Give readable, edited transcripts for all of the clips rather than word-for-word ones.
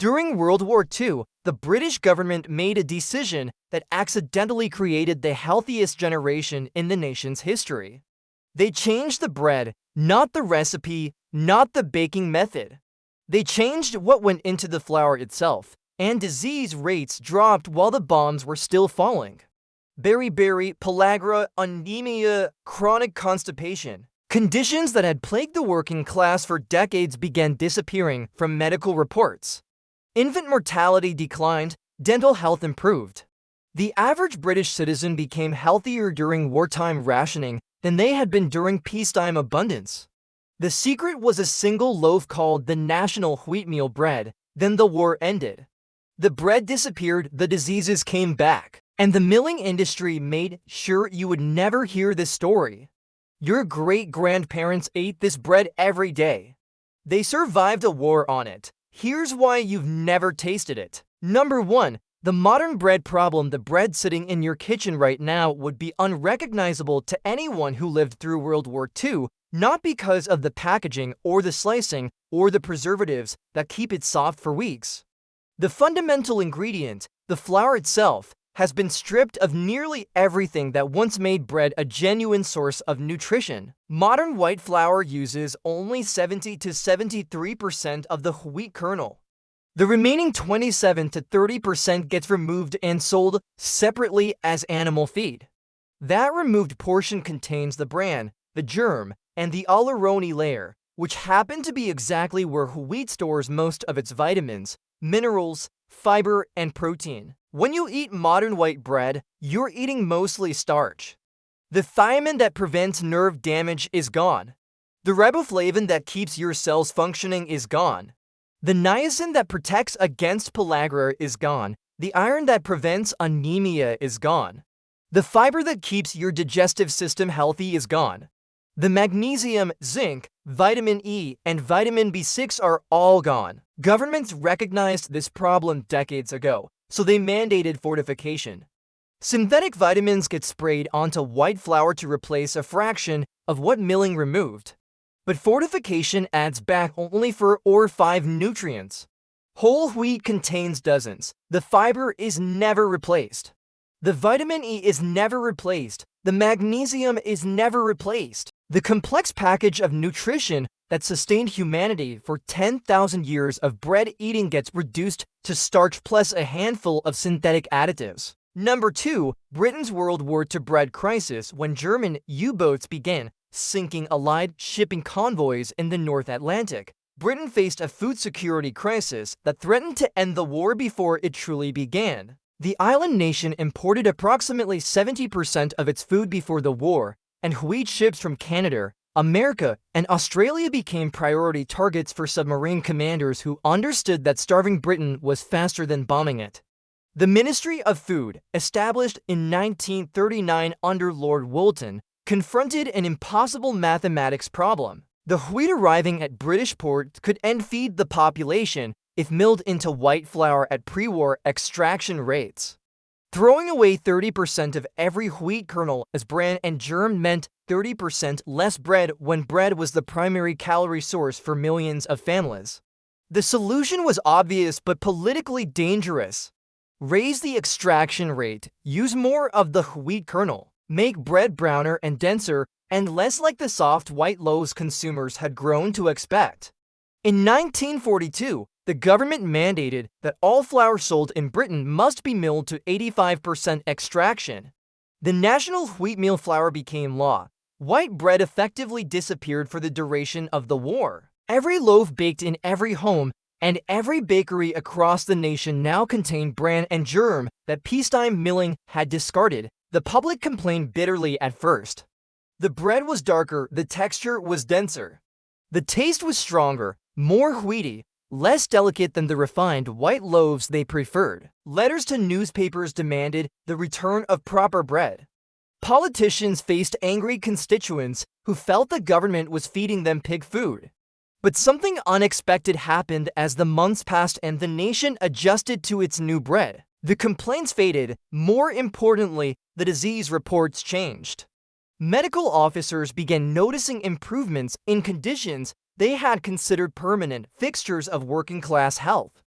During World War II, the British government made a decision that accidentally created the healthiest generation in the nation's history. They changed the bread, not the recipe, not the baking method. They changed what went into the flour itself, and disease rates dropped while the bombs were still falling. Beriberi, pellagra, anemia, chronic constipation. Conditions that had plagued the working class for decades began disappearing from medical reports. Infant mortality declined, dental health improved. The average British citizen became healthier during wartime rationing than they had been during peacetime abundance. The secret was a single loaf called the national wheatmeal bread. Then the war ended. The bread disappeared, the diseases came back, and the milling industry made sure you would never hear this story. Your great-grandparents ate this bread every day. They survived a war on it. Here's why you've never tasted it. Number 1. The modern bread problem. The bread sitting in your kitchen right now would be unrecognizable to anyone who lived through World War II, not because of the packaging or the slicing or the preservatives that keep it soft for weeks. The fundamental ingredient, the flour itself, has been stripped of nearly everything that once made bread a genuine source of nutrition. Modern white flour uses only 70 to 73% of the wheat kernel. The remaining 27 to 30% gets removed and sold separately as animal feed. That removed portion contains the bran, the germ, and the allure layer, which happen to be exactly where wheat stores most of its vitamins, minerals, fiber, and protein. When you eat modern white bread, you're eating mostly starch. The thiamine that prevents nerve damage is gone. The riboflavin that keeps your cells functioning is gone. The niacin that protects against pellagra is gone. The iron that prevents anemia is gone. The fiber that keeps your digestive system healthy is gone. The magnesium, zinc, vitamin E, and vitamin B6 are all gone. Governments recognized this problem decades ago, so they mandated fortification. Synthetic vitamins get sprayed onto white flour to replace a fraction of what milling removed. But fortification adds back only 4 or 5 nutrients. Whole wheat contains dozens. The fiber is never replaced. The vitamin E is never replaced. The magnesium is never replaced. The complex package of nutrition that sustained humanity for 10,000 years of bread eating gets reduced to starch plus a handful of synthetic additives. Number 2. Britain's World War II bread crisis. When German U-boats began sinking Allied shipping convoys in the North Atlantic, Britain faced a food security crisis that threatened to end the war before it truly began. The island nation imported approximately 70% of its food before the war, and wheat ships from Canada, America, and Australia became priority targets for submarine commanders who understood that starving Britain was faster than bombing it. The Ministry of Food, established in 1939 under Lord Woolton, confronted an impossible mathematics problem. The wheat arriving at British ports could feed the population if milled into white flour at pre-war extraction rates. Throwing away 30% of every wheat kernel as bran and germ meant 30% less bread when bread was the primary calorie source for millions of families. The solution was obvious but politically dangerous. Raise the extraction rate, use more of the wheat kernel, make bread browner and denser, and less like the soft white loaves consumers had grown to expect. In 1942, the government mandated that all flour sold in Britain must be milled to 85% extraction. The national wheatmeal flour became law. White bread effectively disappeared for the duration of the war. Every loaf baked in every home and every bakery across the nation now contained bran and germ that peacetime milling had discarded. The public complained bitterly at first. The bread was darker, the texture was denser. The taste was stronger, more wheaty, less delicate than the refined white loaves they preferred. Letters to newspapers demanded the return of proper bread. Politicians faced angry constituents who felt the government was feeding them pig food. But something unexpected happened as the months passed and the nation adjusted to its new bread. The complaints faded. More importantly, the disease reports changed. Medical officers began noticing improvements in conditions they had considered permanent fixtures of working-class health.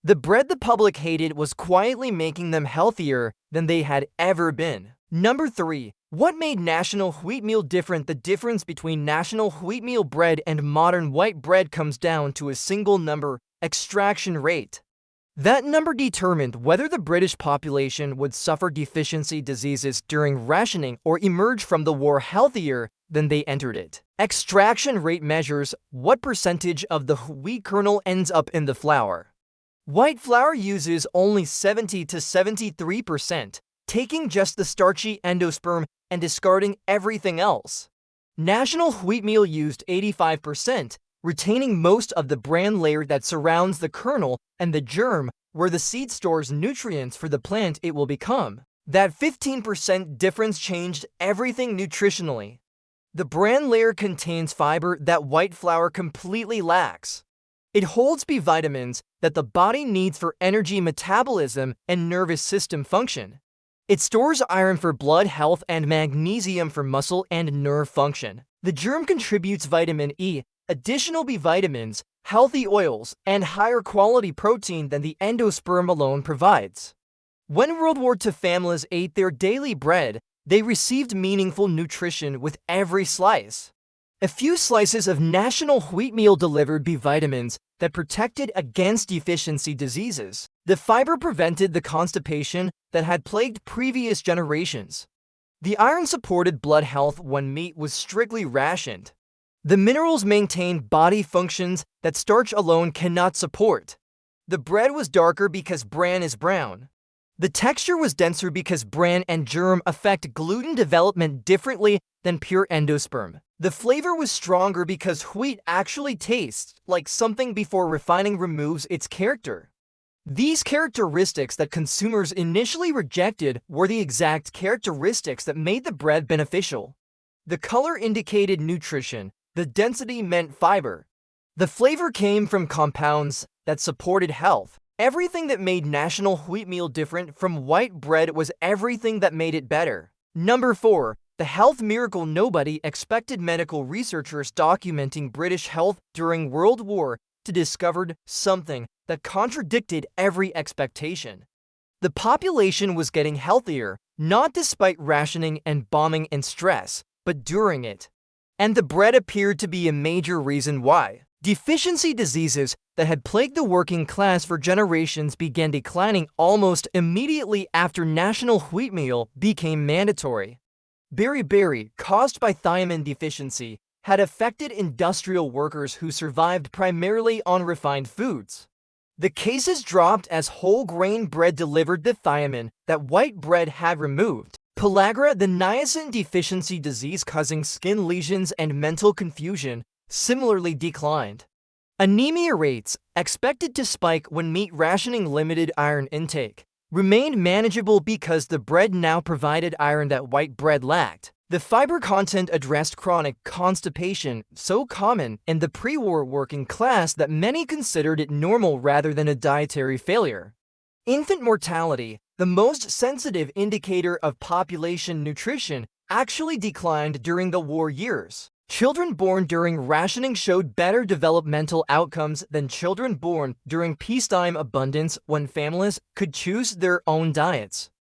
The bread the public hated was quietly making them healthier than they had ever been. Number 3. What made national wheatmeal different? The difference between national wheatmeal bread and modern white bread comes down to a single number: extraction rate. That number determined whether the British population would suffer deficiency diseases during rationing or emerge from the war healthier than they entered it. Extraction rate measures what percentage of the wheat kernel ends up in the flour. White flour uses only 70 to 73%, taking just the starchy endosperm and discarding everything else. National wheatmeal used 85%, retaining most of the bran layer that surrounds the kernel and the germ, where the seed stores nutrients for the plant it will become. That 15% difference changed everything nutritionally. The bran layer contains fiber that white flour completely lacks. It holds B vitamins that the body needs for energy metabolism and nervous system function. It stores iron for blood health and magnesium for muscle and nerve function. The germ contributes vitamin E, additional B vitamins, healthy oils, and higher quality protein than the endosperm alone provides. When World War II families ate their daily bread, they received meaningful nutrition with every slice. A few slices of national wheatmeal delivered B vitamins that protected against deficiency diseases. The fiber prevented the constipation that had plagued previous generations. The iron supported blood health when meat was strictly rationed. The minerals maintained body functions that starch alone cannot support. The bread was darker because bran is brown. The texture was denser because bran and germ affect gluten development differently than pure endosperm. The flavor was stronger because wheat actually tastes like something before refining removes its character. These characteristics that consumers initially rejected were the exact characteristics that made the bread beneficial. The color indicated nutrition, the density meant fiber. The flavor came from compounds that supported health. Everything that made national wheatmeal different from white bread was everything that made it better. Number 4. The health miracle. Nobody expected medical researchers documenting British health during World War II discovered something that contradicted every expectation. The population was getting healthier, not despite rationing and bombing and stress, but during it. And the bread appeared to be a major reason why. Deficiency diseases that had plagued the working class for generations began declining almost immediately after national wheatmeal became mandatory. Beriberi, caused by thiamine deficiency, had affected industrial workers who survived primarily on refined foods. The cases dropped as whole grain bread delivered the thiamine that white bread had removed. Pellagra, the niacin deficiency disease causing skin lesions and mental confusion, similarly declined. Anemia rates, expected to spike when meat rationing limited iron intake, remained manageable because the bread now provided iron that white bread lacked. The fiber content addressed chronic constipation, so common in the pre-war working class that many considered it normal rather than a dietary failure. Infant mortality, the most sensitive indicator of population nutrition, actually declined during the war years. Children born during rationing showed better developmental outcomes than children born during peacetime abundance when families could choose their own diets.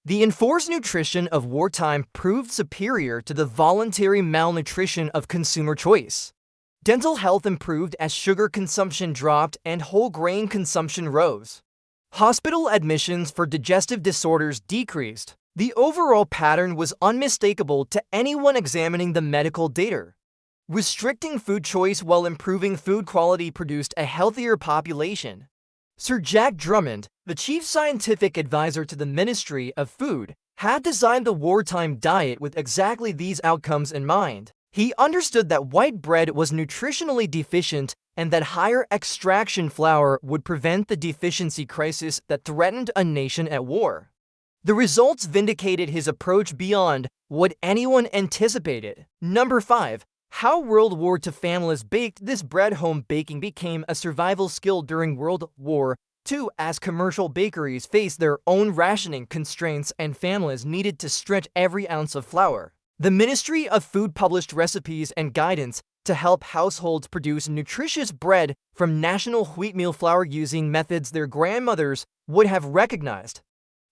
The enforced nutrition of wartime proved superior to the voluntary malnutrition of consumer choice. Dental health improved as sugar consumption dropped and whole grain consumption rose. Hospital admissions for digestive disorders decreased. The overall pattern was unmistakable to anyone examining the medical data. Restricting food choice while improving food quality produced a healthier population. Sir Jack Drummond, the chief scientific advisor to the Ministry of Food, had designed the wartime diet with exactly these outcomes in mind. He understood that white bread was nutritionally deficient and that higher extraction flour would prevent the deficiency crisis that threatened a nation at war. The results vindicated his approach beyond what anyone anticipated. Number 5. How World War II families baked this bread. Home baking became a survival skill during World War II as commercial bakeries faced their own rationing constraints and families needed to stretch every ounce of flour. The Ministry of Food published recipes and guidance to help households produce nutritious bread from national wheatmeal flour using methods their grandmothers would have recognized.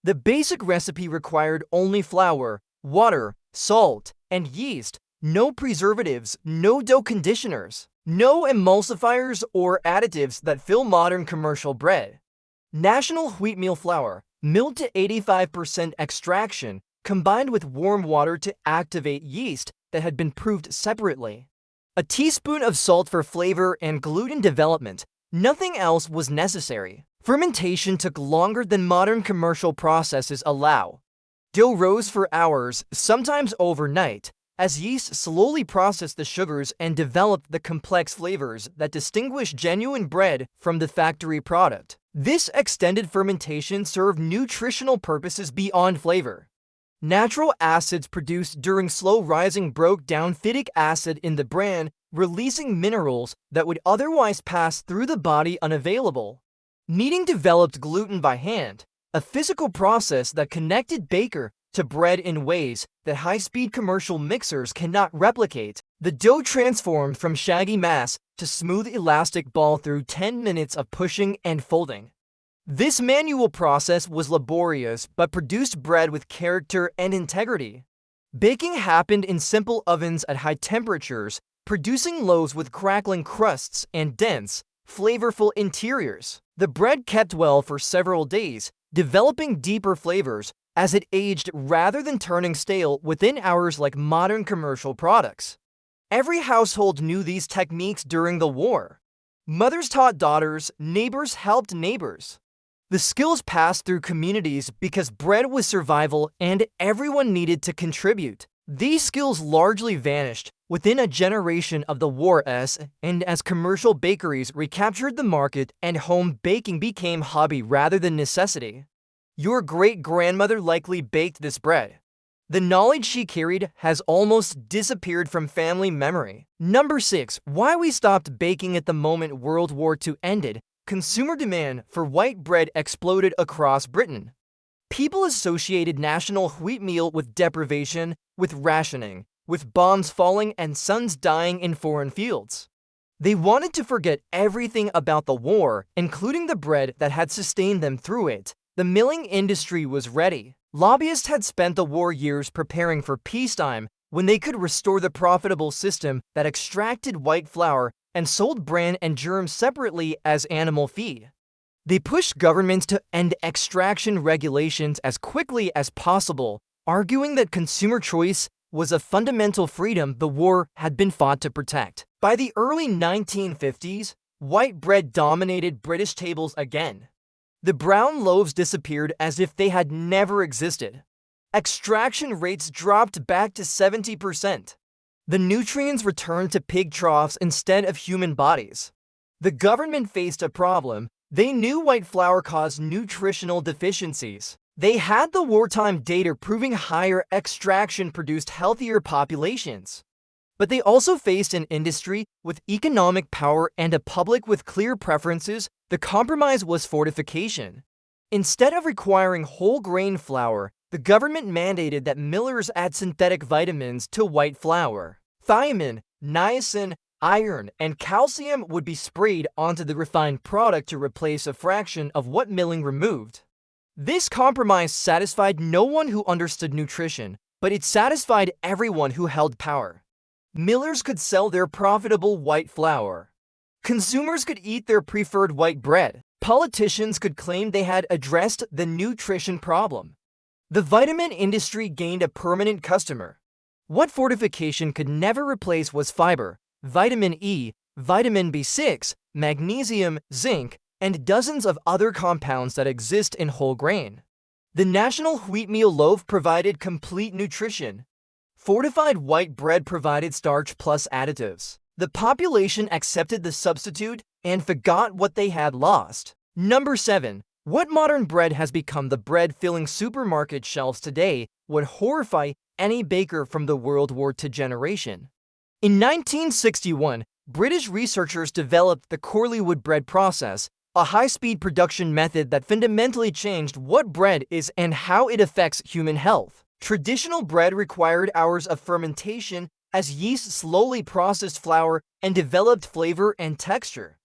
The basic recipe required only flour, water, salt, and yeast, no preservatives, no dough conditioners, no emulsifiers or additives that fill modern commercial bread. National wheatmeal flour, milled to 85% extraction, combined with warm water to activate yeast that had been proved separately. A teaspoon of salt for flavor and gluten development. Nothing else was necessary. Fermentation took longer than modern commercial processes allow. Dough rose for hours, sometimes overnight, as yeast slowly processed the sugars and developed the complex flavors that distinguish genuine bread from the factory product. This extended fermentation served nutritional purposes beyond flavor. Natural acids produced during slow rising broke down phytic acid in the bran, releasing minerals that would otherwise pass through the body unavailable. Kneading developed gluten by hand, a physical process that connected baker to bread in ways that high-speed commercial mixers cannot replicate. The dough transformed from shaggy mass to smooth elastic ball through 10 minutes of pushing and folding. This manual process was laborious but produced bread with character and integrity. Baking happened in simple ovens at high temperatures, producing loaves with crackling crusts and dense, flavorful interiors. The bread kept well for several days, developing deeper flavors as it aged rather than turning stale within hours like modern commercial products. Every household knew these techniques during the war. Mothers taught daughters, neighbors helped neighbors. The skills passed through communities because bread was survival and everyone needed to contribute. These skills largely vanished within a generation of the war and as commercial bakeries recaptured the market and home baking became hobby rather than necessity. Your great-grandmother likely baked this bread. The knowledge she carried has almost disappeared from family memory. Number 6. Why we stopped baking at the moment World War II ended. Consumer demand for white bread exploded across Britain. People associated national wheatmeal with deprivation, with rationing, with bombs falling and sons dying in foreign fields. They wanted to forget everything about the war, including the bread that had sustained them through it. The milling industry was ready. Lobbyists had spent the war years preparing for peacetime when they could restore the profitable system that extracted white flour and sold bran and germs separately as animal feed. They pushed governments to end extraction regulations as quickly as possible, arguing that consumer choice was a fundamental freedom the war had been fought to protect. By the early 1950s, white bread dominated British tables again. The brown loaves disappeared as if they had never existed. Extraction rates dropped back to 70%. The nutrients returned to pig troughs instead of human bodies. The government faced a problem. They knew white flour caused nutritional deficiencies. They had the wartime data proving higher extraction produced healthier populations. But they also faced an industry with economic power and a public with clear preferences. The compromise was fortification. Instead of requiring whole grain flour, the government mandated that millers add synthetic vitamins to white flour. Thiamine, niacin, iron, and calcium would be sprayed onto the refined product to replace a fraction of what milling removed. This compromise satisfied no one who understood nutrition, but it satisfied everyone who held power. Millers could sell their profitable white flour. Consumers could eat their preferred white bread. Politicians could claim they had addressed the nutrition problem. The vitamin industry gained a permanent customer. What fortification could never replace was fiber, vitamin E, vitamin B6, magnesium, zinc, and dozens of other compounds that exist in whole grain. The national wheatmeal loaf provided complete nutrition. Fortified white bread provided starch plus additives. The population accepted the substitute and forgot what they had lost. Number 7. What modern bread has become the bread filling supermarket shelves today would horrify any baker from the World War II generation. In 1961, British researchers developed the Chorleywood bread process, a high-speed production method that fundamentally changed what bread is and how it affects human health. Traditional bread required hours of fermentation as yeast slowly processed flour and developed flavor and texture.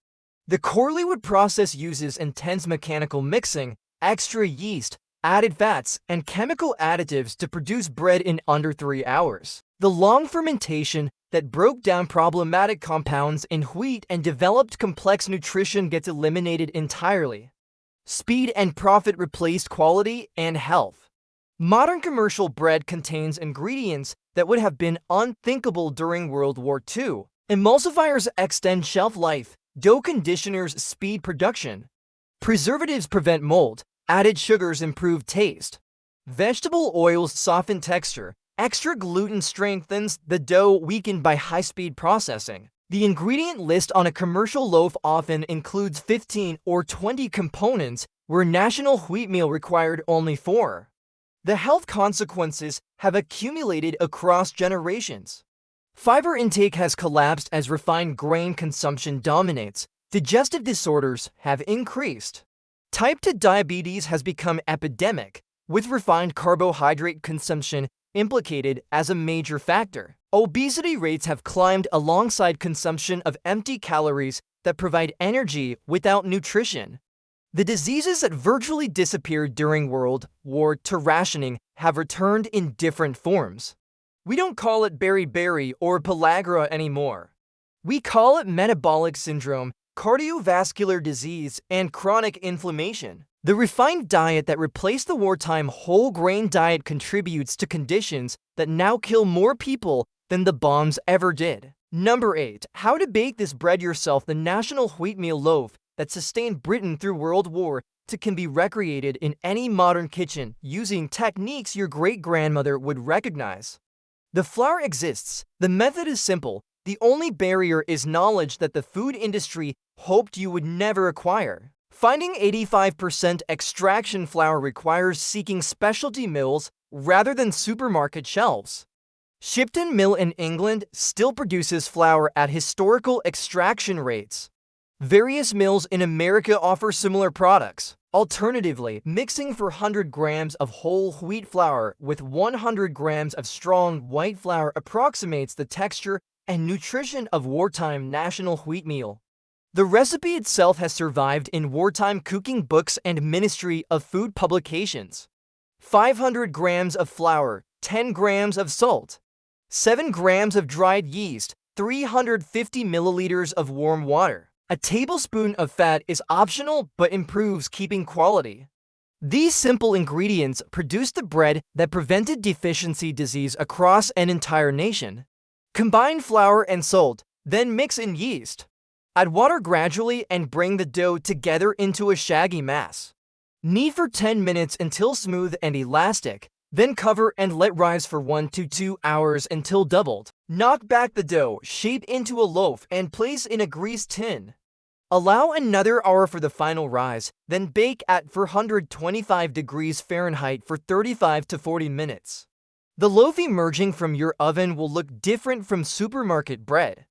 The Corleywood process uses intense mechanical mixing, extra yeast, added fats, and chemical additives to produce bread in under 3 hours. The long fermentation that broke down problematic compounds in wheat and developed complex nutrition gets eliminated entirely. Speed and profit replaced quality and health. Modern commercial bread contains ingredients that would have been unthinkable during World War II. Emulsifiers extend shelf life, dough conditioners speed production. Preservatives prevent mold, added sugars improve taste. Vegetable oils soften texture, extra gluten strengthens the dough weakened by high-speed processing. The ingredient list on a commercial loaf often includes 15 or 20 components, where national wheat meal required only 4. The health consequences have accumulated across generations. Fiber intake has collapsed as refined grain consumption dominates. Digestive disorders have increased. Type 2 diabetes has become epidemic, with refined carbohydrate consumption implicated as a major factor. Obesity rates have climbed alongside consumption of empty calories that provide energy without nutrition. The diseases that virtually disappeared during World War II rationing have returned in different forms. We don't call it beriberi or pellagra anymore. We call it metabolic syndrome, cardiovascular disease, and chronic inflammation. The refined diet that replaced the wartime whole grain diet contributes to conditions that now kill more people than the bombs ever did. Number 8. How to bake this bread yourself. The national wheatmeal loaf that sustained Britain through World War II can be recreated in any modern kitchen using techniques your great-grandmother would recognize. The flour exists. The method is simple. The only barrier is knowledge that the food industry hoped you would never acquire. Finding 85% extraction flour requires seeking specialty mills rather than supermarket shelves. Shipton Mill in England still produces flour at historical extraction rates. Various mills in America offer similar products. Alternatively, mixing for 100 grams of whole wheat flour with 100 grams of strong white flour approximates the texture and nutrition of wartime national wheatmeal. The recipe itself has survived in wartime cooking books and Ministry of Food publications. 500 grams of flour, 10 grams of salt, 7 grams of dried yeast, 350 milliliters of warm water. A tablespoon of fat is optional but improves keeping quality. These simple ingredients produced the bread that prevented deficiency disease across an entire nation. Combine flour and salt, then mix in yeast. Add water gradually and bring the dough together into a shaggy mass. Knead for 10 minutes until smooth and elastic, then cover and let rise for 1 to 2 hours until doubled. Knock back the dough, shape into a loaf, and place in a greased tin. Allow another hour for the final rise, then bake at 425 degrees Fahrenheit for 35 to 40 minutes. The loaf emerging from your oven will look different from supermarket bread.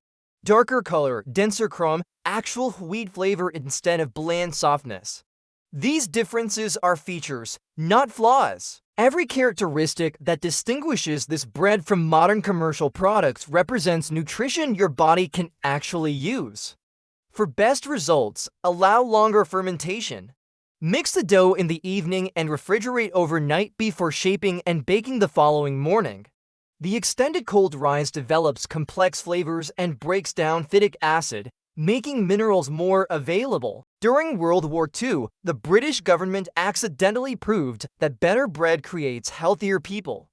Darker color, denser crumb, actual wheat flavor instead of bland softness. These differences are features, not flaws. Every characteristic that distinguishes this bread from modern commercial products represents nutrition your body can actually use. For best results, allow longer fermentation. Mix the dough in the evening and refrigerate overnight before shaping and baking the following morning. The extended cold rise develops complex flavors and breaks down phytic acid, making minerals more available. During World War II, the British government accidentally proved that better bread creates healthier people.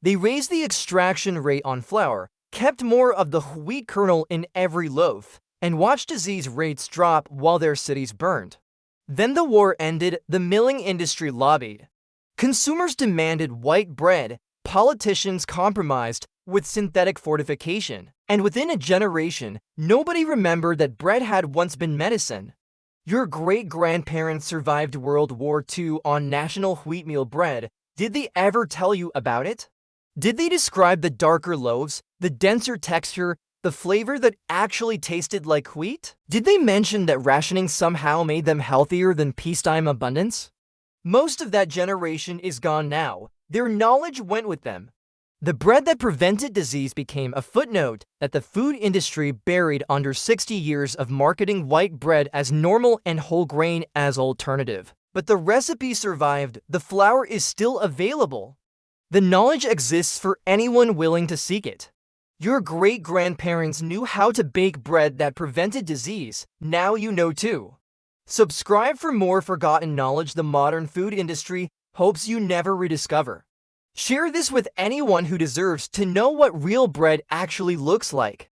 They raised the extraction rate on flour, kept more of the wheat kernel in every loaf, and watched disease rates drop while their cities burned. Then the war ended, the milling industry lobbied. Consumers demanded white bread, politicians compromised with synthetic fortification, and within a generation, nobody remembered that bread had once been medicine. Your great-grandparents survived World War II on national wheatmeal bread. Did they ever tell you about it? Did they describe the darker loaves, the denser texture, the flavor that actually tasted like wheat? Did they mention that rationing somehow made them healthier than peacetime abundance? Most of that generation is gone now. Their knowledge went with them. The bread that prevented disease became a footnote that the food industry buried under 60 years of marketing white bread as normal and whole grain as alternative. But the recipe survived. The flour is still available. The knowledge exists for anyone willing to seek it. Your great-grandparents knew how to bake bread that prevented disease. Now you know too. Subscribe for more forgotten knowledge the modern food industry hopes you never rediscover. Share this with anyone who deserves to know what real bread actually looks like.